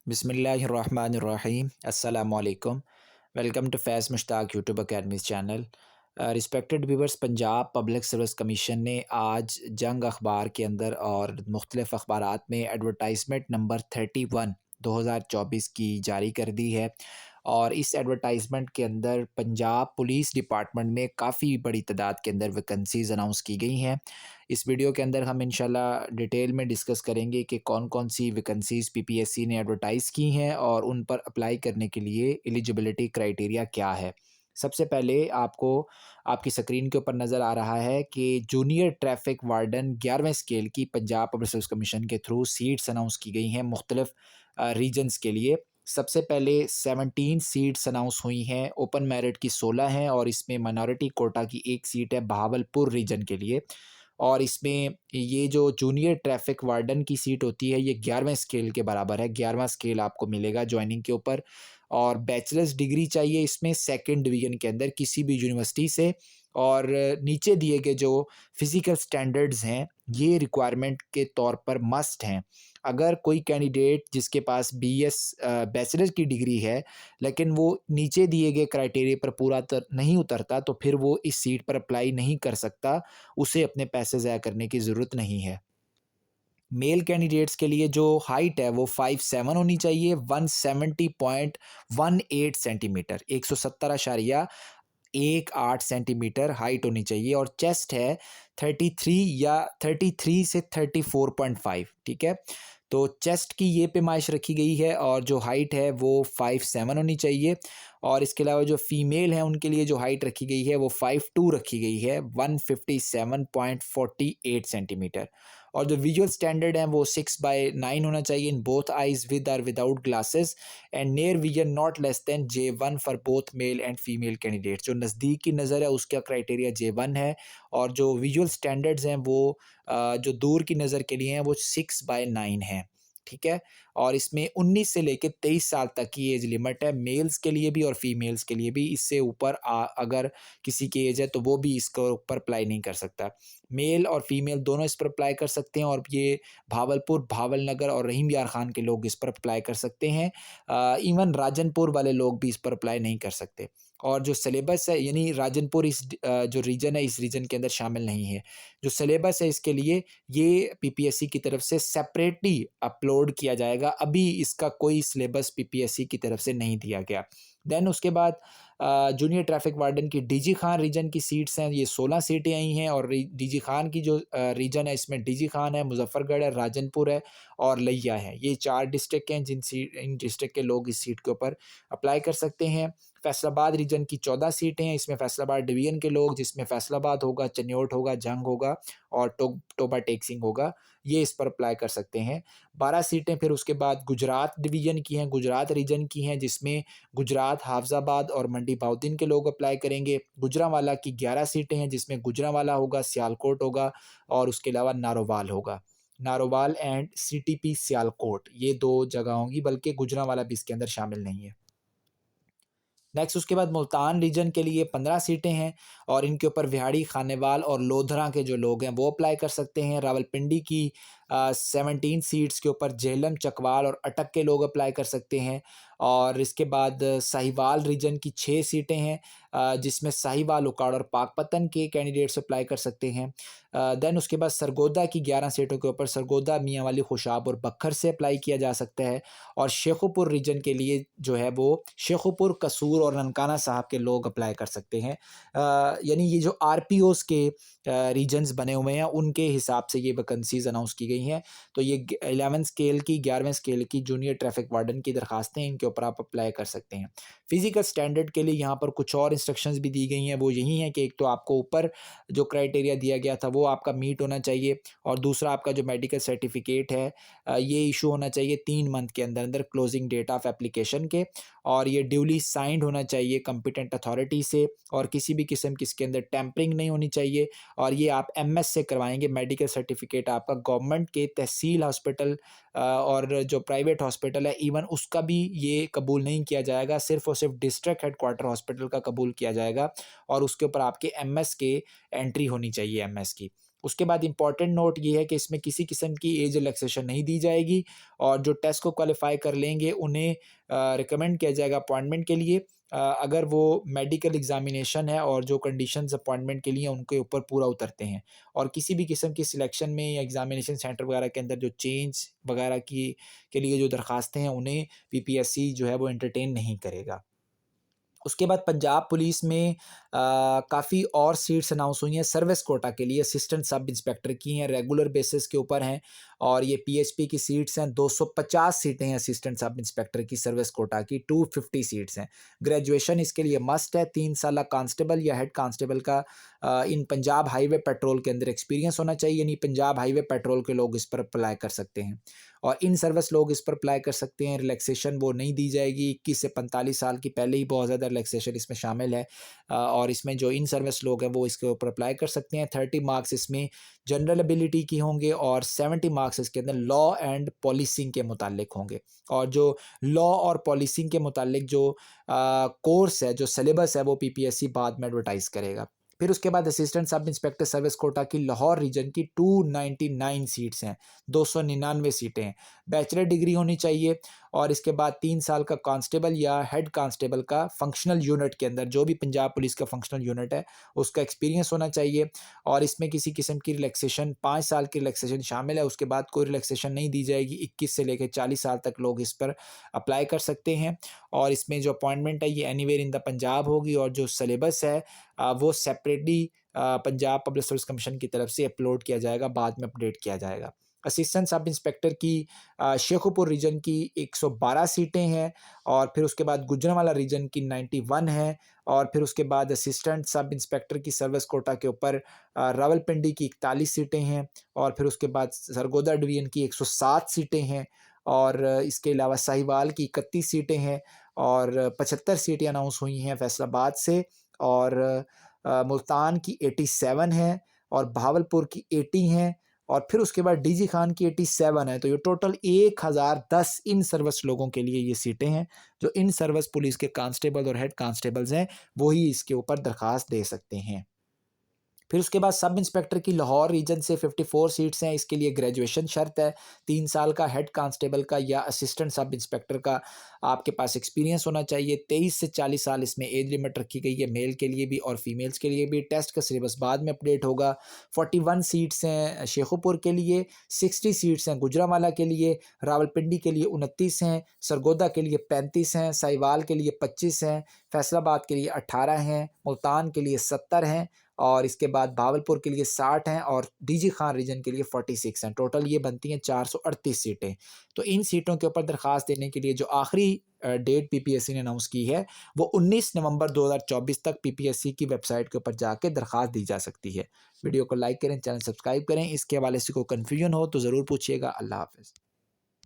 बिस्मिल्लाहिर्रहमानिर्रहीम अस्सलामुअलैकुम। Welcome to Faiz Mushtaq YouTube academy's channel. Respected viewers, Punjab public service commission ने आज जंग अखबार के अंदर और मुख्तलिफ़ अखबारात में एडवर्टाइजमेंट नंबर 31 2024 की जारी कर दी है। और इस एडवर्टाइजमेंट के अंदर पंजाब पुलिस डिपार्टमेंट में काफ़ी बड़ी तादाद के अंदर वैकेंसीज़ अनाउंस की गई हैं। इस वीडियो के अंदर हम इंशाल्लाह डिटेल में डिस्कस करेंगे कि कौन कौन सी वैकेंसीज़ पीपीएससी ने एडवर्टाइज़ की हैं और उन पर अप्लाई करने के लिए एलिजिबिलिटी क्राइटेरिया क्या है। सबसे पहले आपको आपकी स्क्रीन के ऊपर नज़र आ रहा है कि जूनियर ट्रैफिक वार्डन 11वें स्केल की पंजाब पब्लिक सर्विस कमीशन के थ्रू सीट्स अनाउंस की गई हैं मुख्तलिफ रीजन्स के लिए। सबसे पहले 17 सीट्स अनाउंस हुई हैं, ओपन मेरिट की 16 हैं और इसमें माइनॉरिटी कोटा की एक सीट है बहावलपुर रीजन के लिए। और इसमें ये जो जूनियर ट्रैफिक वार्डन की सीट होती है ये 11वें स्केल के बराबर है, 11वां स्केल आपको मिलेगा जॉइनिंग के ऊपर। और बैचलर्स डिग्री चाहिए इसमें सेकंड डिवीज़न के अंदर किसी भी यूनिवर्सिटी से। और नीचे दिए गए जो फिज़िकल स्टैंडर्ड्स हैं ये रिक्वायरमेंट के तौर पर मस्ट हैं। अगर कोई कैंडिडेट जिसके पास बीएस बैचलर की डिग्री है लेकिन वो नीचे दिए गए क्राइटेरिया पर पूरा नहीं उतरता तो फिर वो इस सीट पर अप्लाई नहीं कर सकता, उसे अपने पैसे ज़ाया करने की ज़रूरत नहीं है। मेल कैंडिडेट्स के लिए जो हाइट है वो 5'7" होनी चाहिए, 170.18 सेंटीमीटर, 170.18 सेंटीमीटर हाइट होनी चाहिए। और चेस्ट है 33 या 33 से 34.5, ठीक है। तो चेस्ट की ये पैमाइश रखी गई है और जो हाइट है वो 5'7" होनी चाहिए। और इसके अलावा जो फीमेल है उनके लिए जो हाइट रखी गई है वो 5'2" रखी गई है, 157.48 सेंटीमीटर। और जो विजुअल स्टैंडर्ड है वो 6/9 होना चाहिए इन बोथ आइज विद और without glasses and near vision not less than J1 for both male and female candidate. जो नज़दीक की नज़र है उसका क्राइटेरिया J1 है और जो विजुअल स्टैंडर्ड्स हैं वो जो दूर की नज़र के लिए हैं वो 6/9 है, ठीक है। और इसमें 19 से लेकर 23 साल तक की एज लिमिट है, मेल्स के लिए भी और फीमेल्स के लिए भी। इससे ऊपर अगर किसी की एज है तो वो भी इसके ऊपर अप्लाई नहीं कर सकता। मेल और फीमेल दोनों इस पर अप्लाई कर सकते हैं और ये भावलपुर, भावलनगर और रहीम यार खान के लोग इस पर अप्लाई कर सकते हैं। इवन राजनपुर वाले लोग भी इस पर अप्लाई नहीं कर सकते। और जो सिलेबस है यानी राजनपुर इस जो रीजन है इस रीजन के अंदर शामिल नहीं है। जो सिलेबस है इसके लिए ये पीपीएससी की तरफ से सेपरेटली अपलोड किया जाएगा, अभी इसका कोई सिलेबस पीपीएससी की तरफ से नहीं दिया गया। देन उसके बाद जूनियर ट्रैफिक वार्डन की डीजी खान रीजन की सीट्स हैं, ये 16 सीटें आई हैं। और डीजी खान की जो रीजन है इसमें डीजी खान है, मुजफ्फरगढ़ है, राजनपुर है और लिया है। ये 4 डिस्ट्रिक्ट हैं इन डिस्ट्रिक्ट के लोग इस सीट के ऊपर अप्लाई कर सकते हैं। फैसलाबाद रीजन की 14 सीटें हैं, इसमें फैसलाबाद डिवीज़न के लोग, जिसमें फैसलाबाद होगा, चन्योट होगा, जंग होगा और टोबा टेक्सिंग होगा, ये इस पर अप्लाई कर सकते हैं। 12 सीटें फिर उसके बाद गुजरात डिवीज़न की हैं, गुजरात रीजन की हैं, जिसमें गुजरात, हाफजाबाद और मंडी बहाउद्दीन के लोग अप्लाई करेंगे। गुजरांवाला की 11 सीटें हैं, जिसमें गुजरांवाला होगा, सियालकोट होगा और उसके अलावा नारोवाल होगा। नारोवाल एंड सीटीपी सियालकोट, ये 2 जगह होंगी, बल्कि गुजरांवाला भी इसके अंदर शामिल नहीं है। नेक्स्ट उसके बाद मुल्तान रीजन के लिए 15 सीटें हैं और इनके ऊपर विहाड़ी, खानेवाल और लोधरा के जो लोग हैं वो अप्लाई कर सकते हैं। रावलपिंडी की 17 सीट्स के ऊपर झेलम, चकवाल और अटक के लोग अप्लाई कर सकते हैं। और इसके बाद साहिवाल रीजन की 6 सीटें हैं, जिसमें साहिवाल, उकाड़ और पाकपतन के कैंडिडेट्स अप्लाई कर सकते हैं। देन उसके बाद सरगोदा की 11 सीटों के ऊपर सरगोदा, मियांवाली, खुशाब और बखर से अप्लाई किया जा सकता है। और शेखुपुर रीजन के लिए जो है वो शेखुपुर, कसूर और ननकाना साहब के लोग अप्लाई कर सकते हैं। यानी ये जो आरपीओस के रीजन्स बने हुए हैं उनके हिसाब से ये वैकेंसीज अनाउंस की गई हैं। तो ये 11 स्केल की, 11वें स्केल की जूनियर ट्रैफिक वार्डन की दरखास्तें हैं, इनके ऊपर आप अप्लाई कर सकते हैं। फिजिकल स्टैंडर्ड के लिए यहाँ पर कुछ और इंस्ट्रक्शंस भी दी गई हैं, वो यही हैं कि एक तो आपको ऊपर जो क्राइटेरिया दिया गया था वो आपका मीट होना चाहिए और दूसरा आपका जो मेडिकल सर्टिफिकेट है ये इशू होना चाहिए 3 मंथ के अंदर अंदर क्लोजिंग डेट ऑफ एप्लीकेशन के। और ये ड्यूली साइंड होना चाहिए कॉम्पिटेंट अथॉरिटी से और किसी भी किस्म की इसके अंदर टैंपरिंग नहीं होनी चाहिए। और ये आप एमएस से करवाएंगे, मेडिकल सर्टिफिकेट आपका गवर्नमेंट के तहसील हॉस्पिटल और जो प्राइवेट हॉस्पिटल है इवन उसका भी ये कबूल नहीं किया जाएगा, सिर्फ और सिर्फ डिस्ट्रिक्ट हेडक्वार्टर हॉस्पिटल का कबूल किया जाएगा और उसके ऊपर आपके एमएस के एंट्री होनी चाहिए एमएस की। उसके बाद इंपॉर्टेंट नोट ये है कि इसमें किसी किस्म की एज रिलैक्सेशन नहीं दी जाएगी, और जो टेस्ट को क्वालिफाई कर लेंगे उन्हें रिकमेंड किया जाएगा अपॉइंटमेंट के लिए, अगर वो मेडिकल एग्जामिनेशन है और जो कंडीशंस अपॉइंटमेंट के लिए उनके ऊपर पूरा उतरते हैं। और किसी भी किस्म की सिलेक्शन में या एग्जामिनेशन सेंटर वगैरह के अंदर जो चेंज वगैरह की के लिए जो दरखास्तें हैं उन्हें पीपीएससी जो है वो एंटरटेन नहीं करेगा। उसके बाद पंजाब पुलिस में काफ़ी और सीट्स अनाउंस हुई हैं सर्विस कोटा के लिए, असिस्टेंट सब इंस्पेक्टर की हैं, रेगुलर बेसिस के ऊपर हैं, और ये पीएचपी की सीट्स हैं। 250 सीटें हैं असिस्टेंट सब इंस्पेक्टर की सर्विस कोटा की, 250 सीट्स हैं। ग्रेजुएशन इसके लिए मस्ट है, 3 साल कांस्टेबल या हेड कांस्टेबल का इन पंजाब हाईवे पेट्रोल के अंदर एक्सपीरियंस होना चाहिए, यानी पंजाब हाईवे पेट्रोल के लोग इस पर अप्लाई कर सकते हैं, और इन सर्विस लोग इस पर अप्लाई कर सकते हैं। रिलैक्सेशन वो नहीं दी जाएगी, 21 से 45 साल की पहले ही बहुत ज़्यादा रिलैक्सेशन इसमें शामिल है, और इसमें जो इन सर्विस लोग हैं वो इसके ऊपर अप्लाई कर सकते हैं। 30 मार्क्स इसमें जनरल एबिलिटी की होंगे, और 70 मार्क्स इसके अंदर लॉ एंड पॉलिसिंग के मुतालिक होंगे। और जो लॉ और पॉलिसिंग के मुतालिक जो कोर्स है, जो सिलेबस है, वो पीपीएससी बाद में एडवर्टाइज़ करेगा। फिर उसके बाद assistant sub inspector service Kota की लाहौर रीजन की 299 सीट्स हैं, 299 सीटें हैं। बैचलर डिग्री होनी चाहिए, और इसके बाद 3 साल का कांस्टेबल या हेड कांस्टेबल का फंक्शनल यूनिट के अंदर, जो भी पंजाब पुलिस का फंक्शनल यूनिट है उसका एक्सपीरियंस होना चाहिए, और इसमें किसी किस्म की रिलैक्सेशन 5 साल की रिलैक्सेशन शामिल है। उसके बाद कोई रिलैक्सेशन नहीं दी जाएगी। 21 से लेकर 40 साल तक लोग इस पर अप्लाई कर सकते हैं, और इसमें जो अपॉइंटमेंट है ये एनीवेयर इन द पंजाब होगी, और जो सिलेबस है वो separately Punjab public service commission की तरफ से अपलोड किया जाएगा, बाद में अपडेट किया जाएगा। असिस्टेंट सब इंस्पेक्टर की शेखुपुर रीजन की 112 सीटें हैं, और फिर उसके बाद गुजरांवाला रीजन की 91 है, और फिर उसके बाद असिस्टेंट सब इंस्पेक्टर की सर्विस कोटा के ऊपर रावलपिंडी की 41 सीटें हैं, और फिर उसके बाद सरगोदा डिवीजन की 107 सीटें हैं, और इसके अलावा साहिवाल की 31 सीटें हैं, और 75 सीटें अनाउंस हुई हैं फैसलाबाद से, और मुल्तान की 87 है, और बहावलपुर की 80 हैं, और फिर उसके बाद डीजी खान की 87 है। तो ये टोटल 1010 इन सर्विस लोगों के लिए ये सीटें हैं। जो इन सर्विस पुलिस के कांस्टेबल और हेड कांस्टेबल्स हैं वही इसके ऊपर दरखास्त दे सकते हैं। फिर उसके बाद सब इंस्पेक्टर की लाहौर रीजन से 54 सीट्स हैं। इसके लिए ग्रेजुएशन शर्त है, 3 साल का हेड कांस्टेबल का या असिस्टेंट सब इंस्पेक्टर का आपके पास एक्सपीरियंस होना चाहिए। 23 से 40 साल इसमें एज लिमिट रखी गई है, मेल के लिए भी और फीमेल्स के लिए भी। टेस्ट का सिलेबस बाद में अपडेट होगा। 41 सीट्स हैं शेखुपुर के लिए, 60 सीट्स हैं गुजरांवाला के लिए, रावलपिंडी के लिए 29 हैं, सरगोदा के लिए 35 हैं, साहिवाल के लिए 25 हैं, फैसलाबाद के लिए 18 हैं, मुल्तान के लिए 70 हैं, और इसके बाद भावलपुर के लिए 60 हैं, और डीजी खान रीजन के लिए 46 हैं। टोटल ये बनती हैं 438 सीटें। तो इन सीटों के ऊपर दरख्वास्त देने के लिए जो आखिरी डेट पीपीएससी ने अनाउंस की है वो 19 नवंबर 2024 तक पीपीएससी की वेबसाइट के ऊपर जाके दरख्वास्त दी जा सकती है। वीडियो को लाइक करें, चैनल सब्सक्राइब करें। इसके हवाले से कोई कन्फ्यूजन हो तो ज़रूर पूछिएगा। अल्लाह हाफ़िज़।